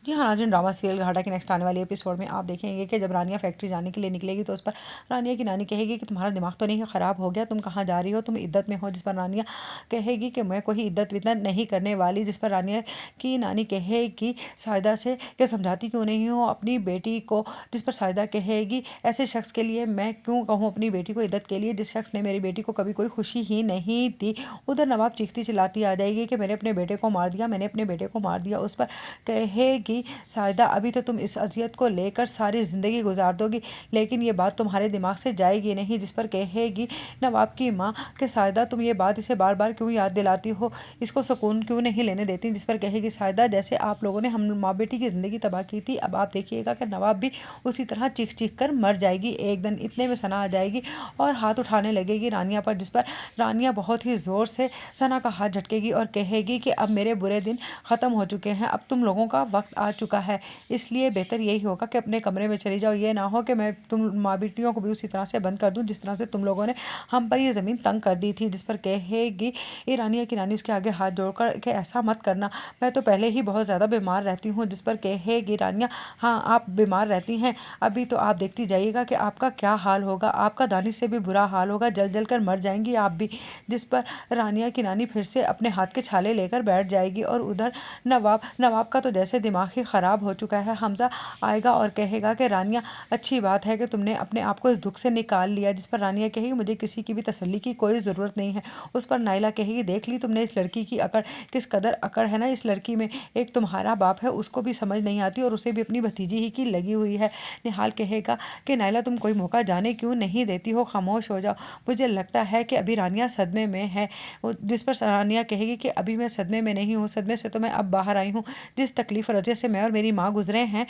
जी हाँ नाज़रीन, drama serial घाटा के नेक्स्ट आने वाले एपिसोड में आप देखेंगे कि जब रानिया फैक्ट्री जाने के लिए निकलेगी तो उस पर रानिया की नानी कहेगी कि तुम्हारा दिमाग तो नहीं ख़राब हो गया, तुम कहाँ जा रही हो, तुम इद्दत में हो। जिस पर रानिया कहेगी कि मैं कोई इद्दत विद्दत नहीं करने वाली। जिस पर रानिया की नानी कहेगी साहिदा से कि समझाती क्यों नहीं हो अपनी बेटी को। जिस पर साहिदा कहेगी ऐसे शख्स के लिए मैं क्यों कहूँ अपनी बेटी को इद्दत के लिए, जिस शख्स ने मेरी बेटी को कभी कोई खुशी ही नहीं दी। उधर नवाब चीखती चिल्लाती आ जाएगी कि मैंने अपने बेटे को मार दिया, मैंने अपने बेटे को मार दिया। उस पर कहेगी साहिदा अभी तो तुम इस अजियत को लेकर सारी ज़िंदगी गुजार दोगी, लेकिन ये बात तुम्हारे दिमाग से जाएगी नहीं। जिस पर कहेगी नवाब की माँ कि साहिदा तुम ये बात इसे बार बार क्यों याद दिलाती हो, इसको सुकून क्यों नहीं लेने देती। जिस पर कहेगी साहिदा जैसे आप लोगों ने हम माँ बेटी की ज़िंदगी तबाह की थी, अब आप देखिएगा कि नवाब भी उसी तरह चीख चीख कर मर जाएगी एक दिन। इतने में सना आ जाएगी और हाथ उठाने लगेगी रानिया पर। जिस पर रानिया बहुत ही ज़ोर से सना का हाथ झटकेगी और कहेगी कि अब मेरे बुरे दिन ख़त्म हो चुके हैं, अब तुम लोगों का वक्त आ चुका है, इसलिए बेहतर यही होगा कि अपने कमरे में चली जाओ। ये ना हो कि मैं तुम माँ बेटियों को भी उसी तरह से बंद कर दूं जिस तरह से तुम लोगों ने हम पर ये ज़मीन तंग कर दी थी। जिस पर कहेगी ये रानिया की नानी उसके आगे हाथ जोड़कर कि ऐसा मत करना, मैं तो पहले ही बहुत ज़्यादा बीमार रहती हूँ। जिस पर कहेगी रानिया हाँ आप बीमार रहती हैं, अभी तो आप देखती जाइएगा कि आपका क्या हाल होगा, आपका दानिश से भी बुरा हाल होगा, जल जल कर मर जाएंगी आप भी। जिस पर रानिया की नानी फिर से अपने हाथ के छाले लेकर बैठ जाएगी और उधर नवाब का तो जैसे दिमाग ही ख़राब हो चुका है। हमजा आएगा और कहेगा कि रानिया अच्छी बात है कि तुमने अपने आप को इस दुख से निकाल लिया। जिस पर रानिया कहेगी मुझे किसी की भी तसल्ली की कोई ज़रूरत नहीं है। उस पर नाइला कहेगी देख ली तुमने इस लड़की की अकड़, किस कदर अकड़ है ना इस लड़की में, एक तुम्हारा बाप है उसको भी समझ नहीं आती और उसे भी अपनी भतीजी ही की लगी हुई है। निहाल कहेगा कि नाइला तुम कोई मौका जाने क्यों नहीं देती हो, खामोश हो जाओ, मुझे लगता है कि अभी रानिया सदमे में है। जिस पर रानिया कहेगी कि अभी मैं सदमे में नहीं हूँ, सदमे से तो मैं अब बाहर आई हूँ, जिस तकलीफ और वजह से मैं और मेरी माँ गुजरे हैं